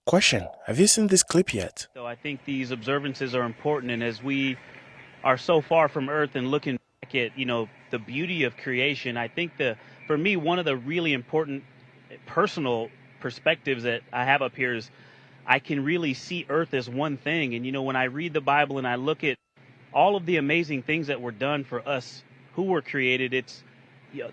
Question: have you seen this clip yet? So I think these observances are important, and as we are so far from Earth and looking back at, the beauty of creation, I think for me, one of the really important personal perspectives that I have up here is I can really see Earth as one thing. And, when I read the Bible and I look at all of the amazing things that were done for us who were created, it's,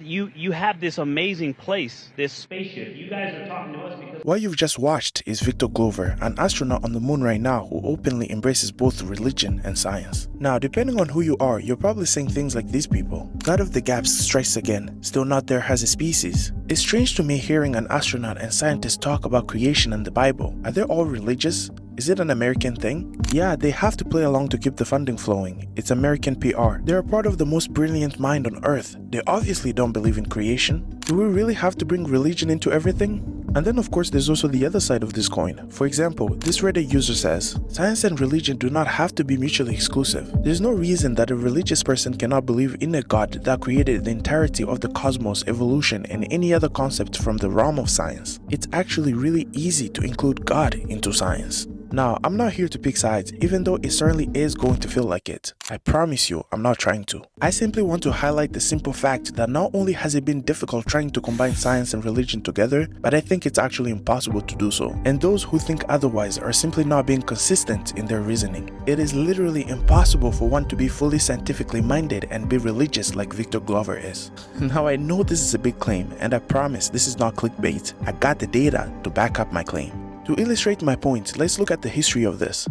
you have this amazing place, this spaceship. You guys are talking to us because What you've just watched is Victor Glover, an astronaut on the moon right now who openly embraces both religion and science. Now, depending on who you are, you're probably saying things like these people. God of the gaps strikes again, still not there as a species. It's strange to me hearing an astronaut and scientist talk about creation and the Bible. Are they all religious? Is it an American thing? Yeah, they have to play along to keep the funding flowing. It's American PR. They're a part of the most brilliant mind on Earth. They obviously don't believe in creation. Do we really have to bring religion into everything? And then of course there's also the other side of this coin. For example, this Reddit user says, science and religion do not have to be mutually exclusive. There's no reason that a religious person cannot believe in a God that created the entirety of the cosmos, evolution, and any other concept from the realm of science. It's actually really easy to include God into science. Now, I'm not here to pick sides, even though it certainly is going to feel like it. I promise you, I'm not trying to. I simply want to highlight the simple fact that not only has it been difficult trying to combine science and religion together, but I think it's actually impossible to do so. And those who think otherwise are simply not being consistent in their reasoning. It is literally impossible for one to be fully scientifically minded and be religious like Victor Glover is. Now, I know this is a big claim, and I promise this is not clickbait. I got the data to back up my claim. To illustrate my point, let's look at the history of this.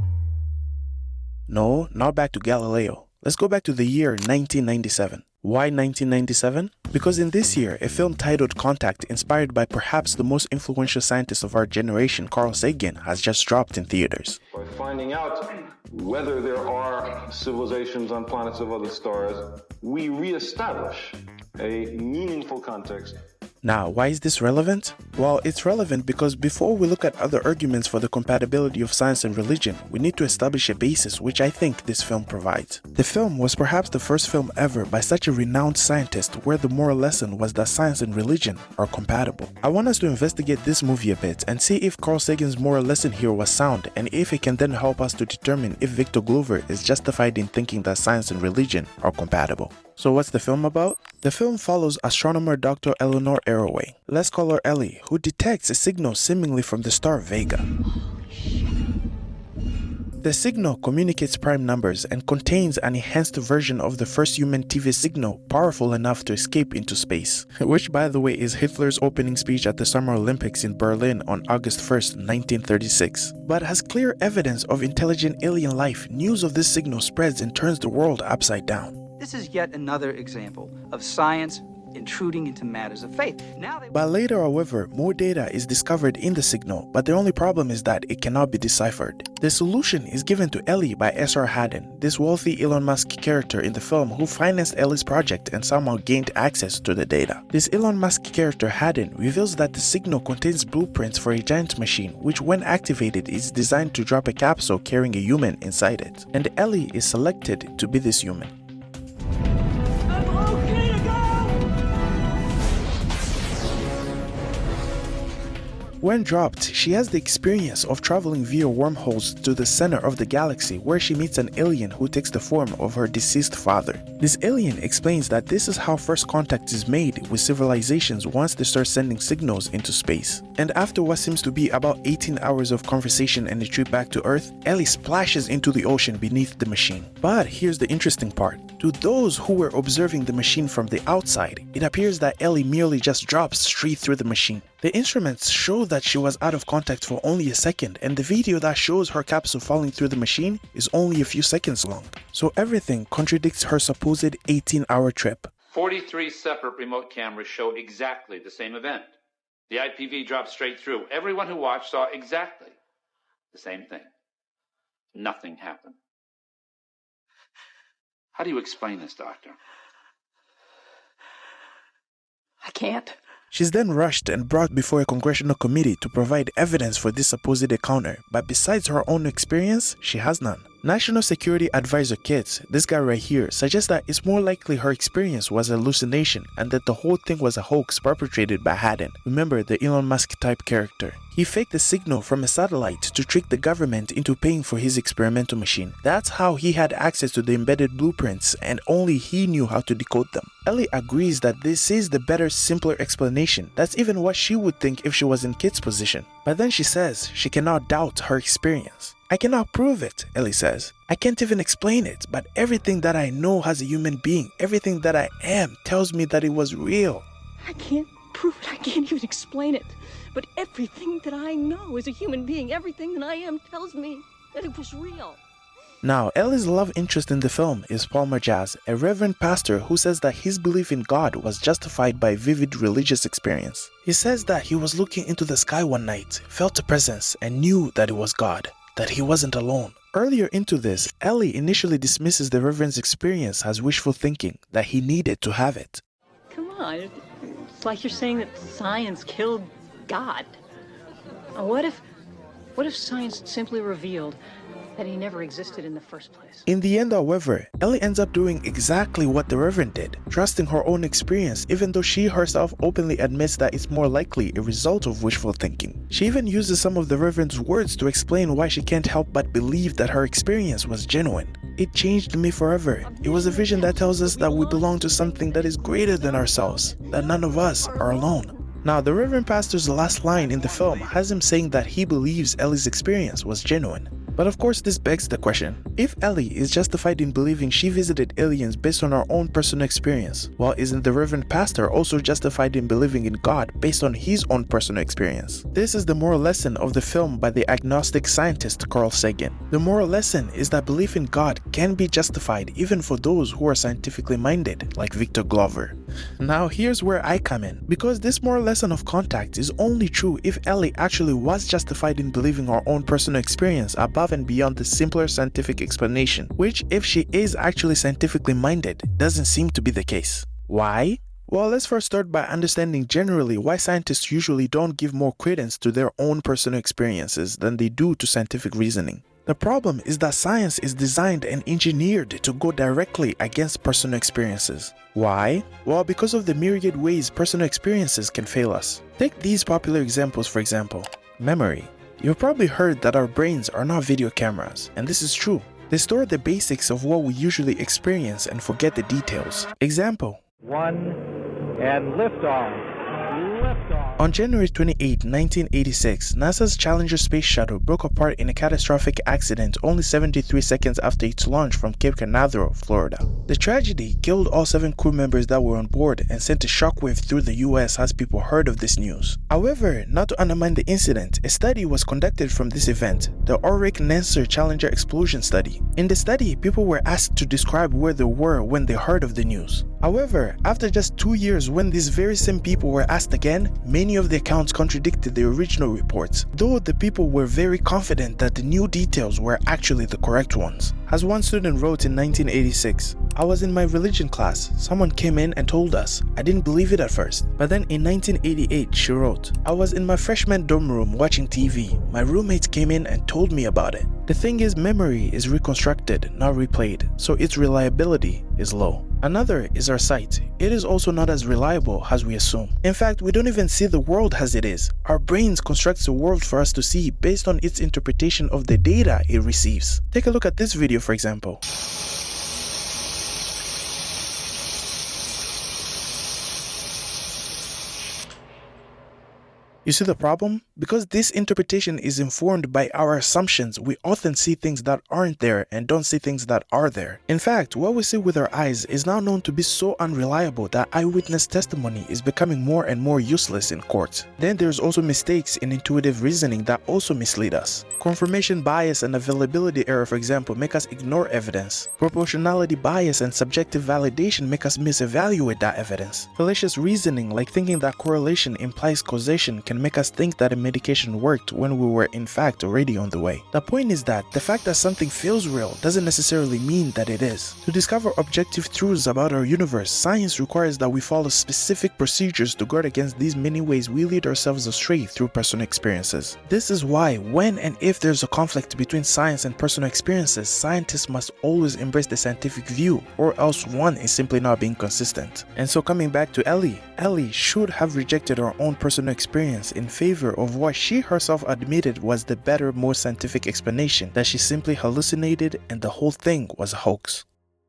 No, not back to Galileo. Let's go back to the year 1997. Why 1997? Because in this year, a film titled Contact, inspired by perhaps the most influential scientist of our generation, Carl Sagan, has just dropped in theaters. By finding out whether there are civilizations on planets of other stars, we reestablish a meaningful context. Now, why is this relevant? Well, it's relevant because before we look at other arguments for the compatibility of science and religion, we need to establish a basis, which I think this film provides. The film was perhaps the first film ever by such a renowned scientist where the moral lesson was that science and religion are compatible. I want us to investigate this movie a bit and see if Carl Sagan's moral lesson here was sound, and if it can then help us to determine if Victor Glover is justified in thinking that science and religion are compatible. So what's the film about? The film follows astronomer Dr. Eleanor Arroway, let's call her Ellie, who detects a signal seemingly from the star Vega. The signal communicates prime numbers and contains an enhanced version of the first human TV signal powerful enough to escape into space, which by the way is Hitler's opening speech at the Summer Olympics in Berlin on August 1st, 1936. But as clear evidence of intelligent alien life, news of this signal spreads and turns the world upside down. This is yet another example of science intruding into matters of faith. But later, however, more data is discovered in the signal, but the only problem is that it cannot be deciphered. The solution is given to Ellie by S.R. Haddon, this wealthy Elon Musk character in the film who financed Ellie's project and somehow gained access to the data. This Elon Musk character Haddon reveals that the signal contains blueprints for a giant machine, which when activated is designed to drop a capsule carrying a human inside it. And Ellie is selected to be this human. When dropped, she has the experience of traveling via wormholes to the center of the galaxy where she meets an alien who takes the form of her deceased father. This alien explains that this is how first contact is made with civilizations once they start sending signals into space. And after what seems to be about 18 hours of conversation and a trip back to Earth, Ellie splashes into the ocean beneath the machine. But here's the interesting part. To those who were observing the machine from the outside, it appears that Ellie merely just drops straight through the machine. The instruments show that she was out of contact for only a second, and the video that shows her capsule falling through the machine is only a few seconds long. So everything contradicts her supposed 18-hour trip. 43 separate remote cameras show exactly the same event. The IPV dropped straight through. Everyone who watched saw exactly the same thing. Nothing happened. How do you explain this, Doctor? I can't. She's then rushed and brought before a congressional committee to provide evidence for this supposed encounter, but besides her own experience, she has none. National Security Advisor Kitts, this guy right here, suggests that it's more likely her experience was a hallucination and that the whole thing was a hoax perpetrated by Haddon. Remember the Elon Musk type character. He faked a signal from a satellite to trick the government into paying for his experimental machine. That's how he had access to the embedded blueprints, and only he knew how to decode them. Ellie agrees that this is the better, simpler explanation. That's even what she would think if she was in Kit's position. But then she says she cannot doubt her experience. I cannot prove it, Ellie says. I can't even explain it, but everything that I know as a human being, everything that I am, tells me that it was real. I can't prove it, I can't even explain it. But everything that I know as a human being, everything that I am tells me that it was real. Now, Ellie's love interest in the film is Palmer Jazz, a reverend pastor who says that his belief in God was justified by vivid religious experience. He says that he was looking into the sky one night, felt a presence, and knew that it was God, that he wasn't alone. Earlier into this, Ellie initially dismisses the reverend's experience as wishful thinking, that he needed to have it. Come on, it's like you're saying that science killed God. What if science simply revealed that he never existed in the first place? In the end, however, Ellie ends up doing exactly what the Reverend did, trusting her own experience even though she herself openly admits that it's more likely a result of wishful thinking. She even uses some of the Reverend's words to explain why she can't help but believe that her experience was genuine. It changed me forever. It was a vision that tells us that we belong to something that is greater than ourselves, that none of us are alone. Now, the Reverend Pastor's last line in the film has him saying that he believes Ellie's experience was genuine. But of course, this begs the question, if Ellie is justified in believing she visited aliens based on her own personal experience, well, isn't the Reverend Pastor also justified in believing in God based on his own personal experience? This is the moral lesson of the film by the agnostic scientist Carl Sagan. The moral lesson is that belief in God can be justified even for those who are scientifically minded, like Victor Glover. Now, here's where I come in, because this moral lesson of contact is only true if Ellie actually was justified in believing her own personal experience above and beyond the simpler scientific explanation, which, if she is actually scientifically minded, doesn't seem to be the case. Why? Well, let's first start by understanding generally why scientists usually don't give more credence to their own personal experiences than they do to scientific reasoning. The problem is that science is designed and engineered to go directly against personal experiences. Why? Well, because of the myriad ways personal experiences can fail us. Take these popular examples, for example. Memory. You've probably heard that our brains are not video cameras, and this is true. They store the basics of what we usually experience and forget the details. Example. 1 and liftoff. On January 28, 1986, NASA's Challenger space shuttle broke apart in a catastrophic accident only 73 seconds after its launch from Cape Canaveral, Florida. The tragedy killed all 7 crew members that were on board and sent a shockwave through the US as people heard of this news. However, not to undermine the incident, a study was conducted from this event, the Ulrich-Nanser Challenger explosion study. In the study, people were asked to describe where they were when they heard of the news. However, after just 2 years, when these very same people were asked again, many of the accounts contradicted the original reports, though the people were very confident that the new details were actually the correct ones. As one student wrote in 1986, I was in my religion class. Someone came in and told us. I didn't believe it at first. But then in 1988, she wrote, I was in my freshman dorm room watching TV. My roommates came in and told me about it. The thing is, memory is reconstructed, not replayed, so its reliability is low. Another is our sight. It is also not as reliable as we assume. In fact, we don't even see the world as it is. Our brains construct the world for us to see based on its interpretation of the data it receives. Take a look at this video, for example. You see the problem? Because this interpretation is informed by our assumptions, we often see things that aren't there and don't see things that are there. In fact, what we see with our eyes is now known to be so unreliable that eyewitness testimony is becoming more and more useless in court. Then there's also mistakes in intuitive reasoning that also mislead us. Confirmation bias and availability error, for example, make us ignore evidence. Proportionality bias and subjective validation make us misevaluate that evidence. Fallacious reasoning, like thinking that correlation implies causation, can make us think that a medication worked when we were in fact already on the way. The point is that the fact that something feels real doesn't necessarily mean that it is. To discover objective truths about our universe, science requires that we follow specific procedures to guard against these many ways we lead ourselves astray through personal experiences. This is why, when and if there's a conflict between science and personal experiences, scientists must always embrace the scientific view, or else one is simply not being consistent. And so coming back to Ellie should have rejected her own personal experience ignorance in favor of what she herself admitted was the better, more scientific explanation, that she simply hallucinated and the whole thing was a hoax.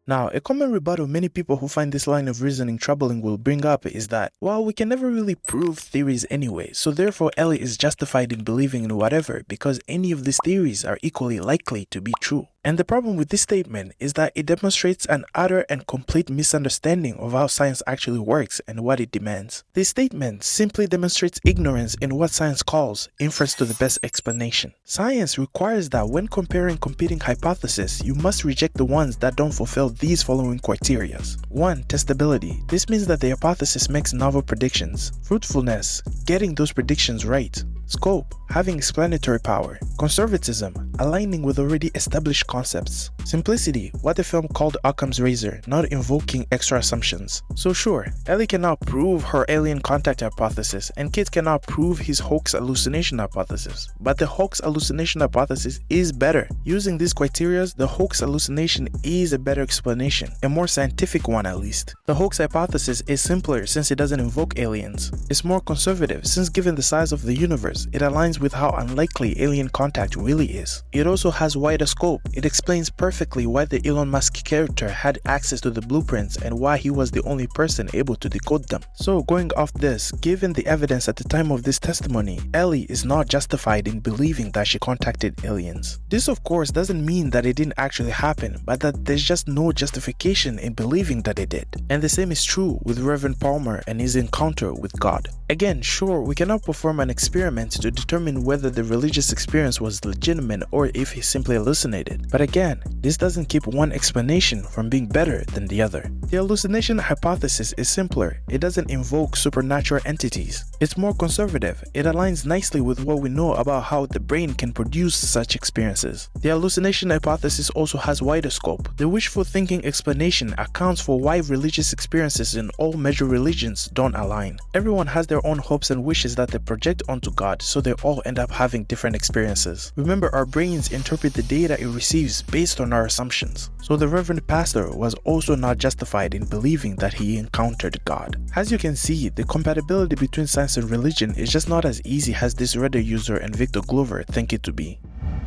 Now, a common rebuttal many people who find this line of reasoning troubling will bring up is that, well, we can never really prove theories anyway, so therefore Ellie is justified in believing in whatever because any of these theories are equally likely to be true. And the problem with this statement is that it demonstrates an utter and complete misunderstanding of how science actually works and what it demands. This statement simply demonstrates ignorance in what science calls inference to the best explanation. Science requires that when comparing competing hypotheses, you must reject the ones that don't fulfill these following criteria. 1. Testability. This means that the hypothesis makes novel predictions. Fruitfulness. Getting those predictions right. Scope, having explanatory power. Conservatism, aligning with already established concepts. Simplicity, what the film called Occam's razor, not invoking extra assumptions. So sure, Ellie cannot prove her alien contact hypothesis, and Kit cannot prove his hoax hallucination hypothesis. But the hoax hallucination hypothesis is better. Using these criteria, the hoax hallucination is a better explanation, a more scientific one at least. The hoax hypothesis is simpler since it doesn't invoke aliens. It's more conservative since given the size of the universe, it aligns with how unlikely alien contact really is. It also has wider scope. It explains perfectly why the Elon Musk character had access to the blueprints and why he was the only person able to decode them. So going off this, given the evidence at the time of this testimony, Ellie is not justified in believing that she contacted aliens. This of course doesn't mean that it didn't actually happen, but that there's just no justification in believing that it did. And the same is true with Reverend Palmer and his encounter with God. Again, sure, we cannot perform an experiment to determine whether the religious experience was legitimate or if he simply hallucinated. But again, this doesn't keep one explanation from being better than the other. The hallucination hypothesis is simpler. It doesn't invoke supernatural entities. It's more conservative. It aligns nicely with what we know about how the brain can produce such experiences. The hallucination hypothesis also has wider scope. The wishful thinking explanation accounts for why religious experiences in all major religions don't align. Everyone has their own hopes and wishes that they project onto God, so they all end up having different experiences. Remember, our brains interpret the data it receives based on our assumptions. So the Reverend Pastor was also not justified in believing that he encountered God. As you can see, the compatibility between science and religion is just not as easy as this Reddit user and Victor Glover think it to be.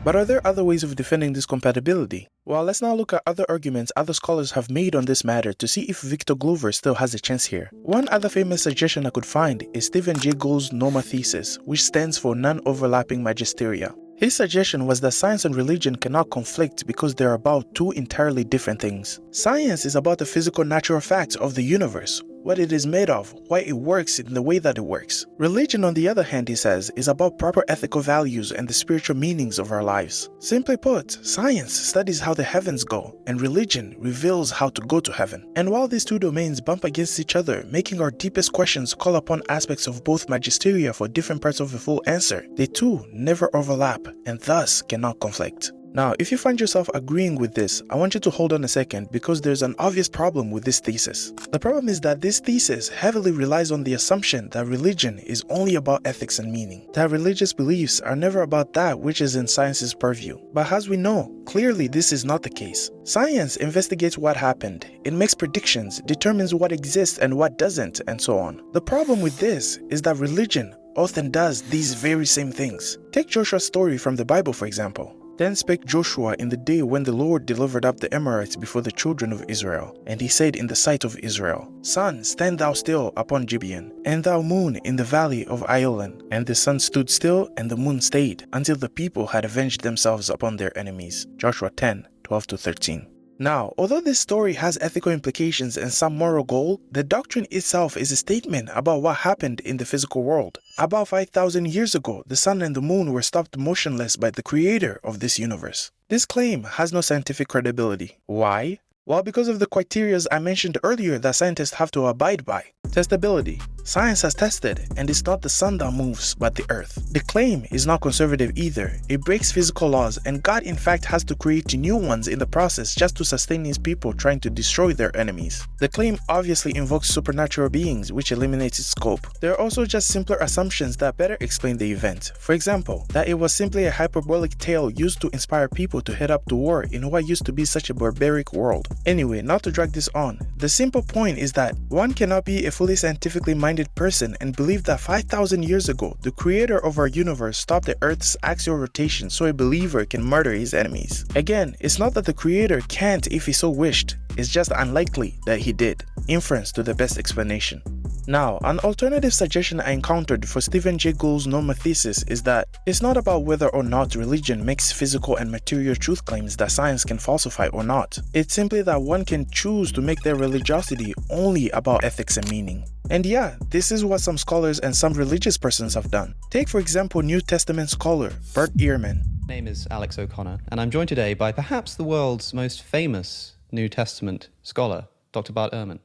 But are there other ways of defending this compatibility? Well, let's now look at other arguments other scholars have made on this matter to see if Victor Glover still has a chance here. One other famous suggestion I could find is Stephen Jay Gould's NOMA thesis, which stands for non-overlapping magisteria. His suggestion was that science and religion cannot conflict because they are about two entirely different things. Science is about the physical natural facts of the universe, what it is made of, why it works in the way that it works. Religion, on the other hand, he says, is about proper ethical values and the spiritual meanings of our lives. Simply put, science studies how the heavens go, and religion reveals how to go to heaven. And while these two domains bump against each other, making our deepest questions call upon aspects of both magisteria for different parts of a full answer, they too never overlap and thus cannot conflict. Now, if you find yourself agreeing with this, I want you to hold on a second because there's an obvious problem with this thesis. The problem is that this thesis heavily relies on the assumption that religion is only about ethics and meaning, that religious beliefs are never about that which is in science's purview. But as we know, clearly this is not the case. Science investigates what happened, it makes predictions, determines what exists and what doesn't, and so on. The problem with this is that religion often does these very same things. Take Joshua's story from the Bible, for example. Then spake Joshua in the day when the Lord delivered up the Amorites before the children of Israel. And he said in the sight of Israel, Sun, stand thou still upon Gibeon, and thou moon in the valley of Aiolan. And the sun stood still, and the moon stayed, until the people had avenged themselves upon their enemies. Joshua 10:12-13. Now, although this story has ethical implications and some moral goal, the doctrine itself is a statement about what happened in the physical world. About 5,000 years ago, the sun and the moon were stopped motionless by the creator of this universe. This claim has no scientific credibility. Why? Well, because of the criteria I mentioned earlier that scientists have to abide by. Testability. Science has tested, and it's not the sun that moves, but the earth. The claim is not conservative either. It breaks physical laws, and God in fact has to create new ones in the process just to sustain his people trying to destroy their enemies. The claim obviously invokes supernatural beings, which eliminates its scope. There are also just simpler assumptions that better explain the event. For example, that it was simply a hyperbolic tale used to inspire people to head up to war in what used to be such a barbaric world. Anyway, not to drag this on, the simple point is that one cannot be a fully scientifically minded person and believe that 5,000 years ago, the creator of our universe stopped the Earth's axial rotation so a believer can murder his enemies. Again, it's not that the creator can't if he so wished, it's just unlikely that he did. Inference to the best explanation. Now, an alternative suggestion I encountered for Stephen Jay Gould's normal thesis is that it's not about whether or not religion makes physical and material truth claims that science can falsify or not. It's simply that one can choose to make their religiosity only about ethics and meaning. And yeah, this is what some scholars and some religious persons have done. Take for example New Testament scholar Bert Ehrman. My name is Alex O'Connor, and I'm joined today by perhaps the world's most famous New Testament scholar, Dr. Bart Ehrman.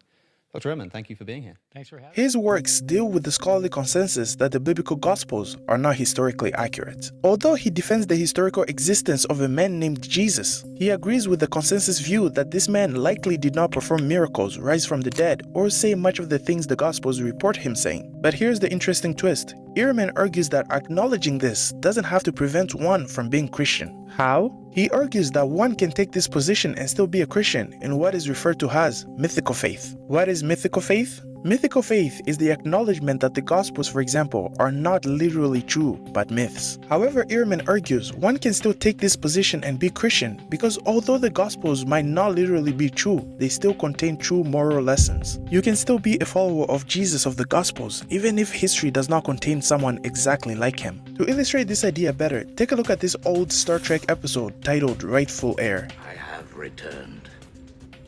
Dr. Ehrman, thank you for being here. Thanks for having me. His works deal with the scholarly consensus that the biblical gospels are not historically accurate. Although he defends the historical existence of a man named Jesus, he agrees with the consensus view that this man likely did not perform miracles, rise from the dead, or say much of the things the gospels report him saying. But here's the interesting twist. Ehrman argues that acknowledging this doesn't have to prevent one from being Christian. How? He argues that one can take this position and still be a Christian in what is referred to as mythical faith. What is mythical faith? Mythical faith is the acknowledgement that the Gospels, for example, are not literally true, but myths. However, Ehrman argues one can still take this position and be Christian because although the Gospels might not literally be true, they still contain true moral lessons. You can still be a follower of Jesus of the Gospels, even if history does not contain someone exactly like him. To illustrate this idea better, take a look at this old Star Trek episode titled Rightful Heir. I have returned,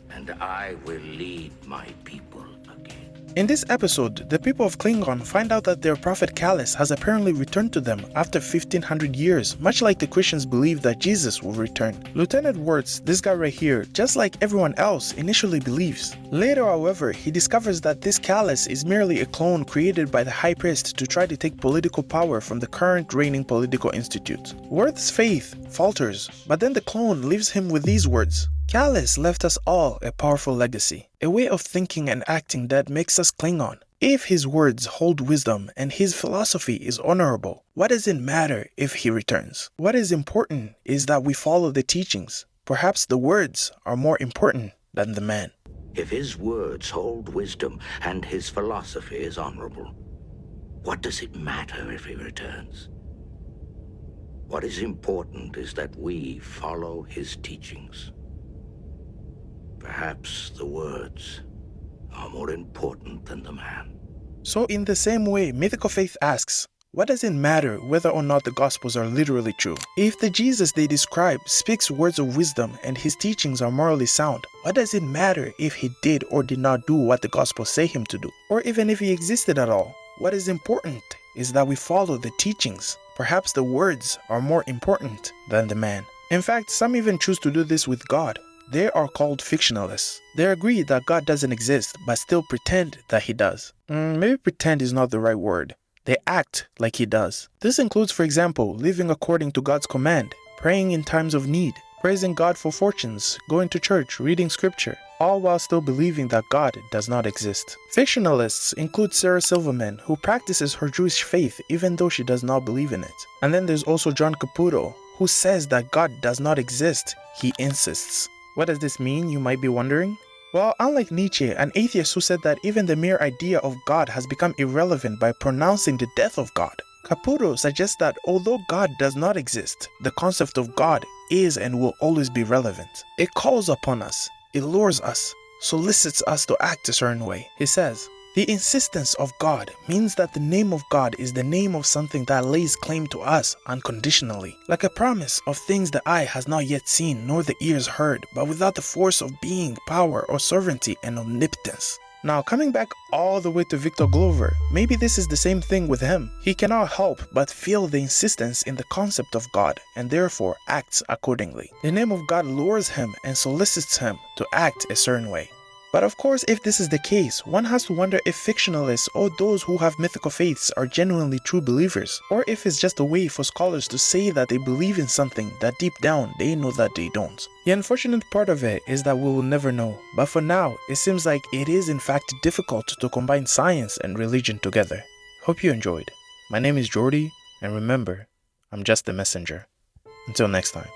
and I will lead my people again. In this episode, the people of Klingon find out that their prophet Kalis has apparently returned to them after 1500 years, much like the Christians believe that Jesus will return. Lieutenant Wirtz, this guy right here, just like everyone else, initially believes. Later, however, he discovers that this Kalis is merely a clone created by the High Priest to try to take political power from the current reigning political institute. Wirtz's faith falters, but then the clone leaves him with these words. Kalis left us all a powerful legacy, a way of thinking and acting that makes us Klingon. If his words hold wisdom and his philosophy is honorable, what does it matter if he returns? What is important is that we follow the teachings. Perhaps the words are more important than the man. If his words hold wisdom and his philosophy is honorable, what does it matter if he returns? What is important is that we follow his teachings. Perhaps the words are more important than the man. So in the same way, mythical faith asks, what does it matter whether or not the Gospels are literally true? If the Jesus they describe speaks words of wisdom and his teachings are morally sound, what does it matter if he did or did not do what the Gospels say him to do? Or even if he existed at all? What is important is that we follow the teachings. Perhaps the words are more important than the man. In fact, some even choose to do this with God. They are called fictionalists. They agree that God doesn't exist, but still pretend that he does. Maybe pretend is not the right word. They act like he does. This includes, for example, living according to God's command, praying in times of need, praising God for fortunes, going to church, reading scripture, all while still believing that God does not exist. Fictionalists include Sarah Silverman, who practices her Jewish faith even though she does not believe in it. And then there's also John Caputo, who says that God does not exist, he insists. What does this mean, you might be wondering? Well, unlike Nietzsche, an atheist who said that even the mere idea of God has become irrelevant by pronouncing the death of God, Caputo suggests that although God does not exist, the concept of God is and will always be relevant. It calls upon us, it lures us, solicits us to act a certain way. He says, the insistence of God means that the name of God is the name of something that lays claim to us unconditionally, like a promise of things the eye has not yet seen nor the ears heard, but without the force of being, power, or sovereignty and omnipotence. Now, coming back all the way to Victor Glover, maybe this is the same thing with him. He cannot help but feel the insistence in the concept of God and therefore acts accordingly. The name of God lures him and solicits him to act a certain way. But of course, if this is the case, one has to wonder if fictionalists or those who have mythical faiths are genuinely true believers, or if it's just a way for scholars to say that they believe in something that deep down they know that they don't. The unfortunate part of it is that we will never know, but for now, it seems like it is in fact difficult to combine science and religion together. Hope you enjoyed. My name is Jordy, and remember, I'm just a messenger. Until next time.